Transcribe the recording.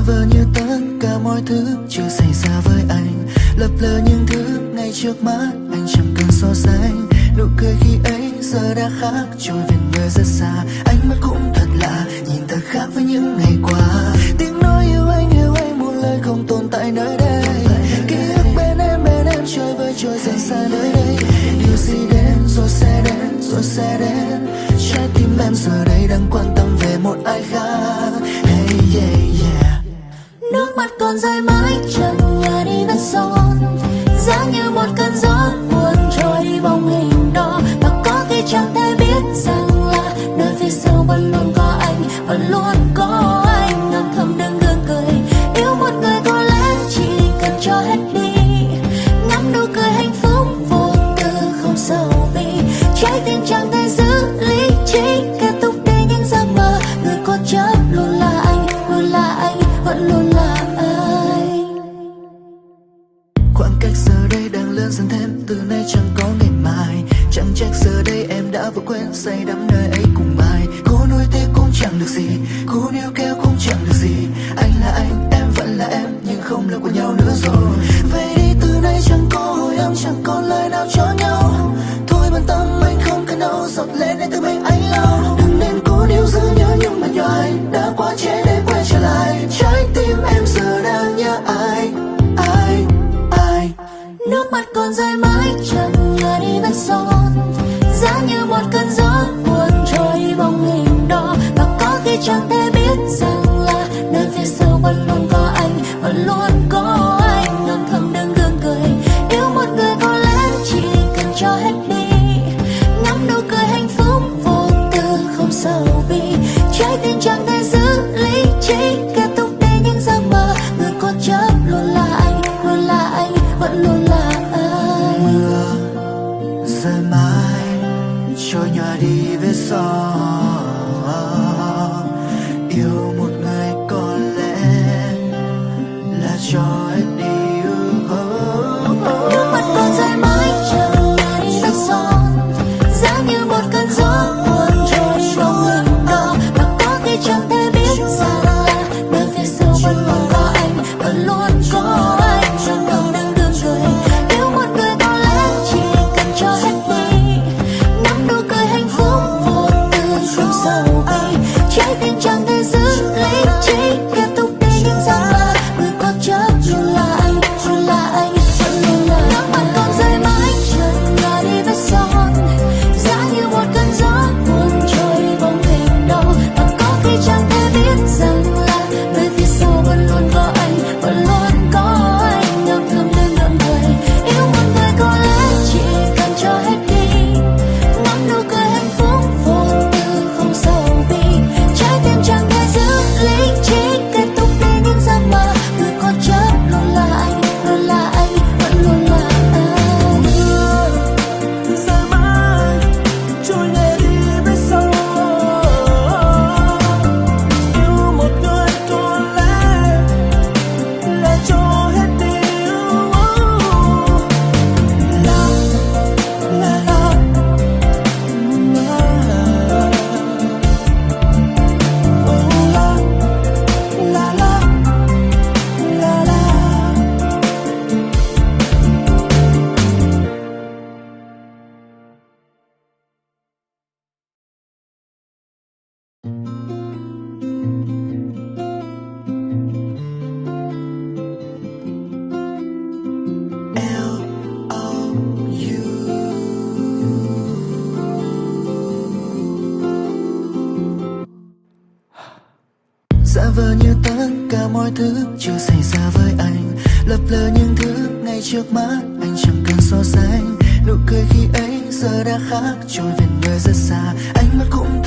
vờ như tất cả mọi thứ chưa xảy ra với anh, lập lờ những thứ ngay trước mắt anh chẳng cần so sánh. Nụ cười khi ấy giờ đã khác, trôi về nơi rất xa. Ánh mắt cũng thật lạ, nhìn thật khác với những ngày qua. Tiếng nói yêu anh một lời không tồn tại nơi đây. Ký ức bên em chơi với trôi dần xa nơi đây. Điều gì đến rồi sẽ đến, rồi sẽ đến. Trái tim em giờ đây đang quan tâm về một ai khác. Hey yeah yeah. Nước mắt còn rơi mãi trần nhà đi vết son, giá như một cơn gió buồn trôi đi bóng hình đó. Và có khi chẳng thể biết rằng là nơi phía sau vẫn luôn có anh, vẫn luôn có anh. Ngầm thầm đừng gượng cười, yêu một người có lẽ chỉ cần cho hết đi. Ngắm nụ cười hạnh phúc vô tư không sầu bi, trái tim chẳng thể giữ lý trí, kết thúc đi những giấc mơ. Người cố chấp luôn là anh, luôn là anh, vẫn luôn là anh. Khoảng cách giờ đây đang lớn dần thêm, từ nay chẳng có ngày mai. Chẳng trách giờ đây em đã vội quên, say đắm nơi ấy cùng ai. Cố nuối tiếc cũng chẳng được gì, cố níu kéo cũng chẳng được gì. Anh là anh, em vẫn là em, nhưng không là của nhau nữa rồi. Vậy đi từ nay chẳng có hồi âm, chẳng còn lời nào cho nhau. Thôi bận tâm anh không cần đâu, giọt lệ nên từ mình anh lau. Đừng nên cố níu giữ nhớ nhung mà nhòa, đã quá trễ để quay trở lại. Trái tim em giờ đang nhớ ai, ai, ai. Nước mắt còn rơi mãi trần nhà đi vết son, giá như một cơn gió buồn trôi đi bóng hình đó. Và có khi chẳng thể biết rằng là nơi phía sau vẫn luôn có anh, vẫn luôn có anh. Ngầm thầm đừng gượng cười, yêu một người có lẽ chỉ cần cho hết đi. Ngắm nụ cười hạnh phúc vô tư không sầu bi, trái tim chẳng thể giữ lý trí, kết thúc đi những giấc mơ. Người cố chấp luôn là anh, luôn là anh, vẫn luôn là anh. Mưa rơi mãi trôi nhòa đi vết son. Yêu một người có lẽ là cho hết đi. Nước mắt còn rơi mãi trần nhà đi vết son, giá như một cơn gió buồn trôi đi bóng hình đó. Và có khi chẳng thể biết rằng là nơi phía sau vẫn luôn có anh, vẫn luôn có anh. Ngầm thầm đừng gượng cười, yêu một người có lẽ chỉ cần cho hết đi. Ngắm nụ cười hạnh phúc vô tư không sầu bi, trái tim chẳng thể giữ lý trí, kết thúc đi những giấc mơ. Người cố chấp luôn là anh, luôn là anh, vẫn luôn là. Nước mắt còn rơi mãi trần nhà đi vết son, giá như một cơn gió buồn trôi đi bóng hình đó. Và có khi chẳng thể biết rằng là nơi phía sau vẫn luôn có anh, vẫn luôn có anh. Ngầm thầm đừng gượng cười, yêu một người có lẽ chỉ cần cho hết đi. Ngắm nụ cười hạnh phúc vô tư không sầu bi, trái tim chẳng thể giữ lý trí, kết thúc đi những giấc mơ. Người cố chấp luôn là anh, luôn là anh, vẫn luôn là anh. Rơi mãi trôi nhẹ đi vết son. Yêu một người có lẽ là cho hết đi. La la la la la la la. Giả vờ như tất cả mọi thứ chưa xảy ra với anh, lập lờ những thứ ngay trước mắt anh chẳng cần so sánh. Nụ cười khi ấy giờ đã khác, trôi về nơi rất xa. Ánh mắt cũng